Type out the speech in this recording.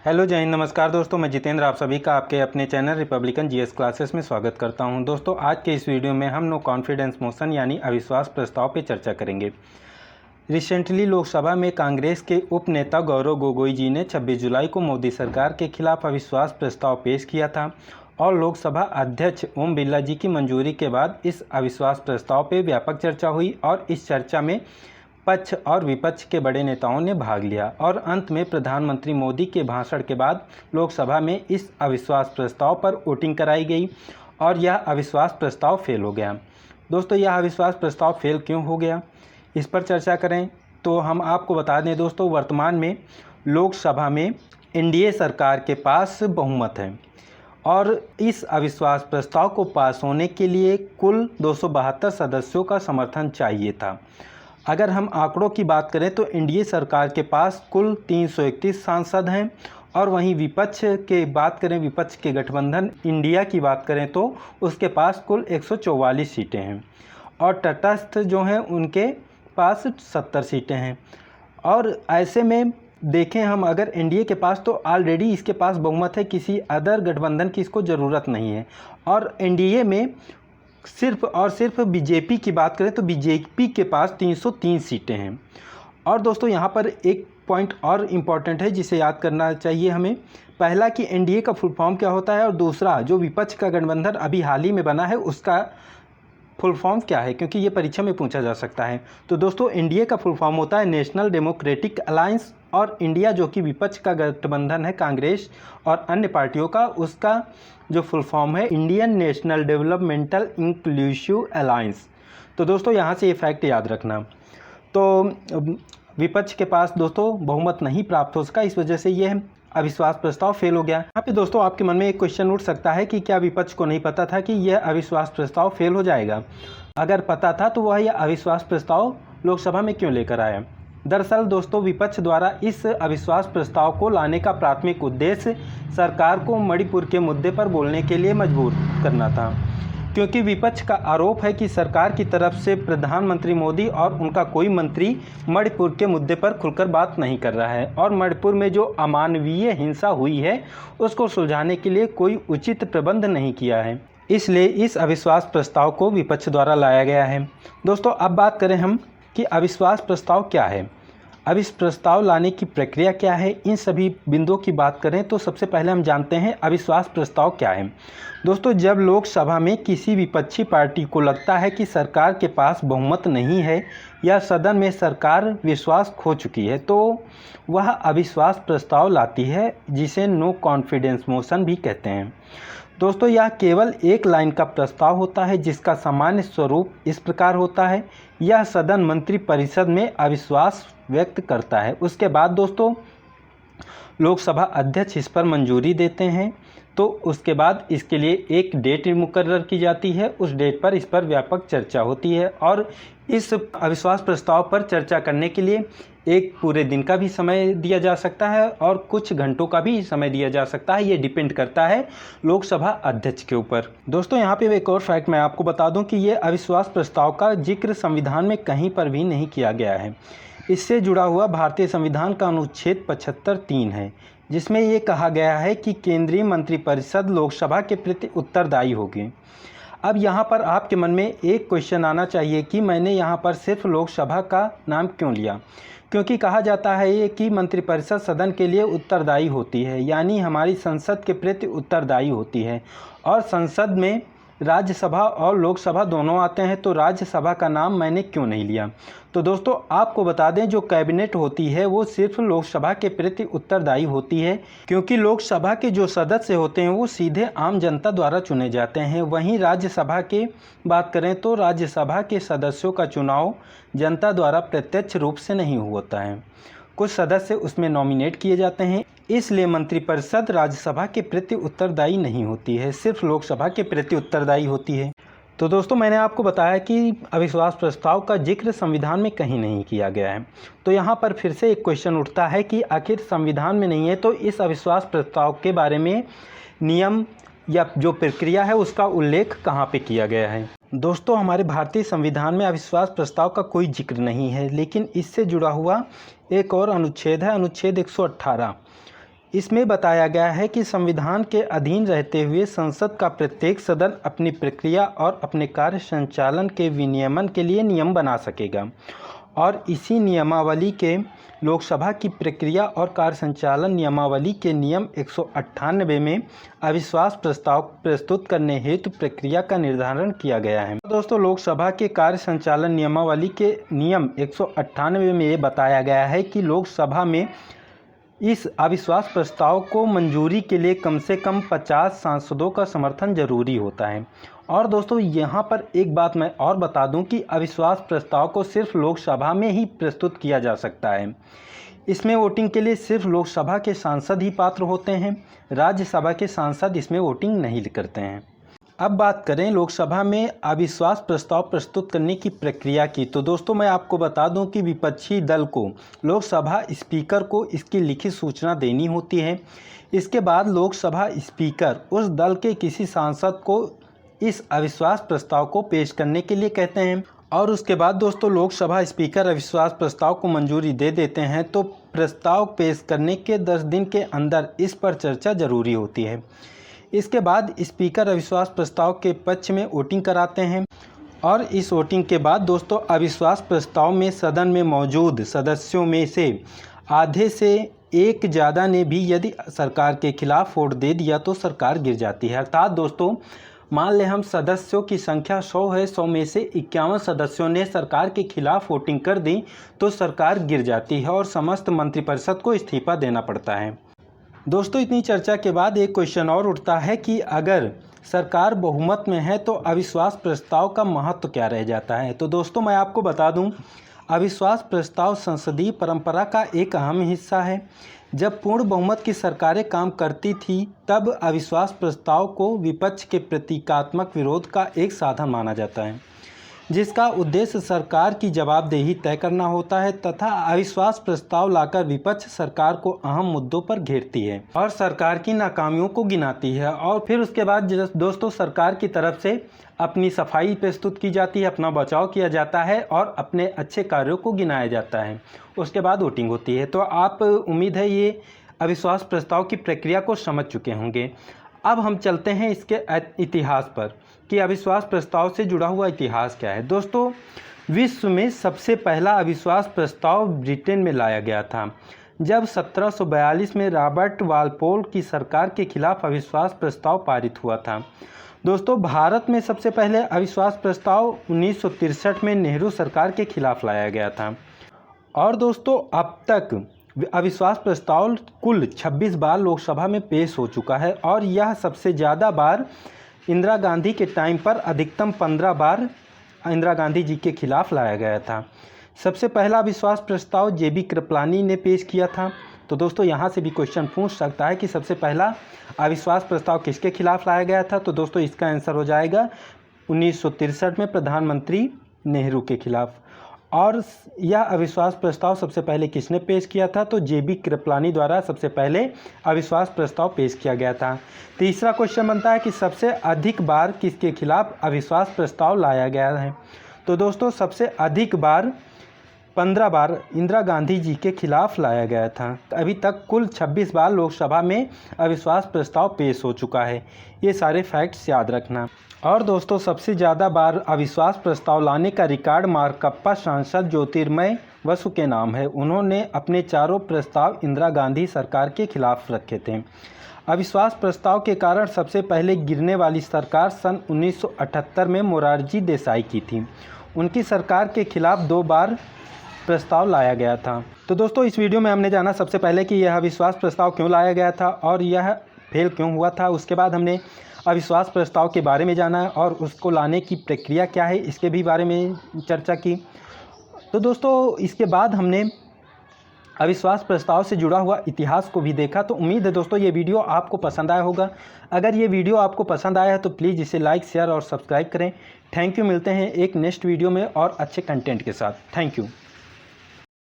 Hello जय हिंद, नमस्कार दोस्तों। मैं जितेंद्र आप सभी का आपके अपने चैनल रिपब्लिकन जीएस क्लासेस में स्वागत करता हूं। दोस्तों आज के इस वीडियो में हम नो कॉन्फिडेंस मोशन यानी अविश्वास प्रस्ताव पर चर्चा करेंगे। रिसेंटली लोकसभा में कांग्रेस के उप नेता गौरव गोगोई जी ने 26 जुलाई को मोदी सरकार के खिलाफ अविश्वास प्रस्ताव पेश किया था और लोकसभा अध्यक्ष ओम बिरला जी की मंजूरी के बाद इस अविश्वास प्रस्ताव पर व्यापक चर्चा हुई और इस चर्चा में पक्ष और विपक्ष के बड़े नेताओं ने भाग लिया और अंत में प्रधानमंत्री मोदी के भाषण के बाद लोकसभा में इस अविश्वास प्रस्ताव पर वोटिंग कराई गई और यह अविश्वास प्रस्ताव फेल हो गया। दोस्तों यह अविश्वास प्रस्ताव फेल क्यों हो गया, इस पर चर्चा करें तो हम आपको बता दें दोस्तों, वर्तमान में लोकसभा में एनडीए सरकार के पास बहुमत है और इस अविश्वास प्रस्ताव को पास होने के लिए कुल 272 सदस्यों का समर्थन चाहिए था। अगर हम आंकड़ों की बात करें तो एनडीए सरकार के पास कुल 331 सांसद हैं और वहीं विपक्ष के गठबंधन इंडिया की बात करें तो उसके पास कुल 144 सीटें हैं और तटस्थ जो हैं उनके पास 70 सीटें हैं। और ऐसे में देखें हम अगर एनडीए के पास तो ऑलरेडी इसके पास बहुमत है, किसी अदर गठबंधन की इसको ज़रूरत नहीं है। और एनडीए में सिर्फ और सिर्फ बीजेपी की बात करें तो बीजेपी के पास 303 सीटें हैं। और दोस्तों यहाँ पर एक पॉइंट और इम्पॉर्टेंट है जिसे याद करना चाहिए हमें। पहला कि एनडीए का फुल फॉर्म क्या होता है और दूसरा जो विपक्ष का गठबंधन अभी हाल ही में बना है उसका फुल फॉर्म क्या है, क्योंकि ये परीक्षा में पूछा जा सकता है। तो दोस्तों एनडीए का फुल फॉर्म होता है नेशनल डेमोक्रेटिक अलायंस और इंडिया जो कि विपक्ष का गठबंधन है कांग्रेस और अन्य पार्टियों का, उसका जो फुल फॉर्म है Indian national developmental inclusive alliance. तो दोस्तों यहाँ से ये फैक्ट याद रखना। तो विपक्ष के पास दोस्तों बहुमत नहीं प्राप्त हो सका, इस वजह से यह अविश्वास प्रस्ताव फेल हो गया। यहाँ पे दोस्तों आपके मन में एक क्वेश्चन उठ सकता है कि क्या विपक्ष को नहीं पता था कि यह अविश्वास प्रस्ताव फेल हो जाएगा? अगर पता था तो वह यह अविश्वास प्रस्ताव लोकसभा में क्यों लेकर आया? दरअसल दोस्तों विपक्ष द्वारा इस अविश्वास प्रस्ताव को लाने का प्राथमिक उद्देश्य सरकार को मणिपुर के मुद्दे पर बोलने के लिए मजबूर करना था, क्योंकि विपक्ष का आरोप है कि सरकार की तरफ से प्रधानमंत्री मोदी और उनका कोई मंत्री मणिपुर के मुद्दे पर खुलकर बात नहीं कर रहा है और मणिपुर में जो अमानवीय हिंसा हुई है उसको सुलझाने के लिए कोई उचित प्रबंध नहीं किया है। इसलिए इस अविश्वास प्रस्ताव को विपक्ष द्वारा लाया गया है। दोस्तों अब बात करें हम कि अविश्वास प्रस्ताव क्या है, अविश्वास प्रस्ताव लाने की प्रक्रिया क्या है, इन सभी बिंदुओं की बात करें तो सबसे पहले हम जानते हैं अविश्वास प्रस्ताव क्या है। दोस्तों जब लोकसभा में किसी विपक्षी पार्टी को लगता है कि सरकार के पास बहुमत नहीं है या सदन में सरकार विश्वास खो चुकी है तो वह अविश्वास प्रस्ताव लाती है, जिसे नो कॉन्फिडेंस मोशन भी कहते हैं। दोस्तों यह केवल एक लाइन का प्रस्ताव होता है जिसका सामान्य स्वरूप इस प्रकार होता है, यह सदन मंत्री परिषद में अविश्वास व्यक्त करता है। उसके बाद दोस्तों लोकसभा अध्यक्ष इस पर मंजूरी देते हैं, तो उसके बाद इसके लिए एक डेट मुकर्रर की जाती है, उस डेट पर इस पर व्यापक चर्चा होती है और इस अविश्वास प्रस्ताव पर चर्चा करने के लिए एक पूरे दिन का भी समय दिया जा सकता है और कुछ घंटों का भी समय दिया जा सकता है, ये डिपेंड करता है लोकसभा अध्यक्ष के ऊपर। दोस्तों यहाँ पे एक और फैक्ट मैं आपको बता दूं कि ये अविश्वास प्रस्ताव का जिक्र संविधान में कहीं पर भी नहीं किया गया है। इससे जुड़ा हुआ भारतीय संविधान का अनुच्छेद 75(3) है, जिसमें ये कहा गया है कि केंद्रीय मंत्रिपरिषद लोकसभा के प्रति उत्तरदायी होगी। अब यहाँ पर आपके मन में एक क्वेश्चन आना चाहिए कि मैंने यहाँ पर सिर्फ लोकसभा का नाम क्यों लिया, क्योंकि कहा जाता है ये कि मंत्रिपरिषद सदन के लिए उत्तरदायी होती है, यानी हमारी संसद के प्रति उत्तरदायी होती है और संसद में राज्यसभा और लोकसभा दोनों आते हैं, तो राज्यसभा का नाम मैंने क्यों नहीं लिया। तो दोस्तों आपको बता दें जो कैबिनेट होती है वो सिर्फ लोकसभा के प्रति उत्तरदायी होती है, क्योंकि लोकसभा के जो सदस्य होते हैं वो सीधे आम जनता द्वारा चुने जाते हैं। वहीं राज्यसभा की बात करें तो राज्यसभा के सदस्यों का चुनाव जनता द्वारा प्रत्यक्ष रूप से नहीं होता है, कुछ सदस्य उसमें नॉमिनेट किए जाते हैं, इसलिए मंत्रिपरिषद राज्यसभा के प्रति उत्तरदायी नहीं होती है, सिर्फ लोकसभा के प्रति उत्तरदायी होती है। तो दोस्तों मैंने आपको बताया कि अविश्वास प्रस्ताव का जिक्र संविधान में कहीं नहीं किया गया है। तो यहाँ पर फिर से एक क्वेश्चन उठता है कि आखिर संविधान में नहीं है तो इस अविश्वास प्रस्ताव के बारे में नियम या जो प्रक्रिया है उसका उल्लेख कहाँ पे किया गया है। दोस्तों हमारे भारतीय संविधान में अविश्वास प्रस्ताव का कोई जिक्र नहीं है, लेकिन इससे जुड़ा हुआ एक और अनुच्छेद है, अनुच्छेद 118। इसमें बताया गया है कि संविधान के अधीन रहते हुए संसद का प्रत्येक सदन अपनी प्रक्रिया और अपने कार्य संचालन के विनियमन के लिए नियम बना सकेगा और इसी नियमावली के लोकसभा की प्रक्रिया और कार्य संचालन नियमावली के नियम 198 में अविश्वास प्रस्ताव प्रस्तुत करने हेतु प्रक्रिया का निर्धारण किया गया है। दोस्तों, लोकसभा के कार्य संचालन नियमावली के नियम 198 में ये बताया गया है कि लोकसभा में इस अविश्वास प्रस्ताव को मंजूरी के लिए कम से कम 50 सांसदों का समर्थन जरूरी होता है। और दोस्तों, यहाँ पर एक बात मैं और बता दूं कि अविश्वास प्रस्ताव को सिर्फ लोकसभा में ही प्रस्तुत किया जा सकता है। इसमें वोटिंग के लिए सिर्फ लोकसभा के सांसद ही पात्र होते हैं, राज्यसभा के सांसद इसमें वोटिंग नहीं करते हैं। अब बात करें लोकसभा में अविश्वास प्रस्ताव प्रस्तुत करने की प्रक्रिया की, तो दोस्तों मैं आपको बता दूं कि विपक्षी दल को लोकसभा स्पीकर को इसकी लिखित सूचना देनी होती है। इसके बाद लोकसभा स्पीकर उस दल के किसी सांसद को इस अविश्वास प्रस्ताव को पेश करने के लिए कहते हैं और उसके बाद दोस्तों लोकसभा स्पीकर अविश्वास प्रस्ताव को मंजूरी दे देते हैं तो प्रस्ताव पेश करने के 10 दिन के अंदर इस पर चर्चा जरूरी होती है। इसके बाद स्पीकर अविश्वास प्रस्ताव के पक्ष में वोटिंग कराते हैं और इस वोटिंग के बाद दोस्तों अविश्वास प्रस्ताव में सदन में मौजूद सदस्यों में से आधे से एक ज़्यादा ने भी यदि सरकार के खिलाफ वोट दे दिया तो सरकार गिर जाती है। अर्थात दोस्तों, मान लें हम सदस्यों की संख्या 100 है, 100 में से 51 सदस्यों ने सरकार के खिलाफ वोटिंग कर दी तो सरकार गिर जाती है और समस्त मंत्रिपरिषद को इस्तीफा देना पड़ता है। दोस्तों, इतनी चर्चा के बाद एक क्वेश्चन और उठता है कि अगर सरकार बहुमत में है तो अविश्वास प्रस्ताव का महत्व क्या रह जाता है। तो दोस्तों मैं आपको बता दूं, अविश्वास प्रस्ताव संसदीय परंपरा का एक अहम हिस्सा है। जब पूर्ण बहुमत की सरकारें काम करती थी तब अविश्वास प्रस्ताव को विपक्ष के प्रतीकात्मक विरोध का एक साधन माना जाता है, जिसका उद्देश्य सरकार की जवाबदेही तय करना होता है तथा अविश्वास प्रस्ताव लाकर विपक्ष सरकार को अहम मुद्दों पर घेरती है और सरकार की नाकामियों को गिनाती है और फिर उसके बाद दोस्तों सरकार की तरफ से अपनी सफाई प्रस्तुत की जाती है, अपना बचाव किया जाता है और अपने अच्छे कार्यों को गिनाया जाता है। उसके बाद वोटिंग होती है। तो आप उम्मीद है ये अविश्वास प्रस्ताव की प्रक्रिया को समझ चुके होंगे। अब हम चलते हैं इसके इतिहास पर कि अविश्वास प्रस्ताव से जुड़ा हुआ इतिहास क्या है। दोस्तों, विश्व में सबसे पहला अविश्वास प्रस्ताव ब्रिटेन में लाया गया था जब 1742 में रॉबर्ट वालपोल की सरकार के खिलाफ अविश्वास प्रस्ताव पारित हुआ था। दोस्तों, भारत में सबसे पहले अविश्वास प्रस्ताव 1963 में नेहरू सरकार के खिलाफ लाया गया था और दोस्तों अब तक अविश्वास प्रस्ताव कुल 26 बार लोकसभा में पेश हो चुका है और यह सबसे ज़्यादा बार इंदिरा गांधी के टाइम पर अधिकतम 15 बार इंदिरा गांधी जी के खिलाफ लाया गया था। सबसे पहला अविश्वास प्रस्ताव जेबी कृपलानी ने पेश किया था। तो दोस्तों यहाँ से भी क्वेश्चन पूछ सकता है कि सबसे पहला अविश्वास प्रस्ताव किसके खिलाफ लाया गया था। तो दोस्तों इसका आंसर हो जाएगा 1963 में प्रधानमंत्री नेहरू के खिलाफ। और यह अविश्वास प्रस्ताव सबसे पहले किसने पेश किया था। तो जेबी कृपलानी द्वारा सबसे पहले अविश्वास प्रस्ताव पेश किया गया था। तीसरा क्वेश्चन बनता है कि सबसे अधिक बार किसके खिलाफ अविश्वास प्रस्ताव लाया गया है। तो दोस्तों सबसे अधिक बार 15 बार इंदिरा गांधी जी के खिलाफ लाया गया था। अभी तक कुल 26 बार लोकसभा में अविश्वास प्रस्ताव पेश हो चुका है। ये सारे फैक्ट्स याद रखना। और दोस्तों सबसे ज़्यादा बार अविश्वास प्रस्ताव लाने का रिकॉर्ड मार्कप्पा सांसद ज्योतिर्मय बसु के नाम है। उन्होंने अपने चारों प्रस्ताव इंदिरा गांधी सरकार के खिलाफ रखे थे। अविश्वास प्रस्ताव के कारण सबसे पहले गिरने वाली सरकार सन 1978 में मोरारजी देसाई की थी। उनकी सरकार के खिलाफ 2 बार प्रस्ताव लाया गया था। तो दोस्तों इस वीडियो में हमने जाना सबसे पहले कि यह अविश्वास प्रस्ताव क्यों लाया गया था और यह फेल क्यों हुआ था। उसके बाद हमने अविश्वास प्रस्ताव के बारे में जाना और उसको लाने की प्रक्रिया क्या है इसके भी बारे में चर्चा की। तो दोस्तों इसके बाद हमने अविश्वास प्रस्ताव से जुड़ा हुआ इतिहास को भी देखा। तो उम्मीद है दोस्तों ये वीडियो आपको पसंद आया होगा। अगर ये वीडियो आपको पसंद आया है तो प्लीज़ इसे लाइक शेयर और सब्सक्राइब करें। Thank you. मिलते हैं एक नेक्स्ट वीडियो में और अच्छे कंटेंट के साथ। Thank you.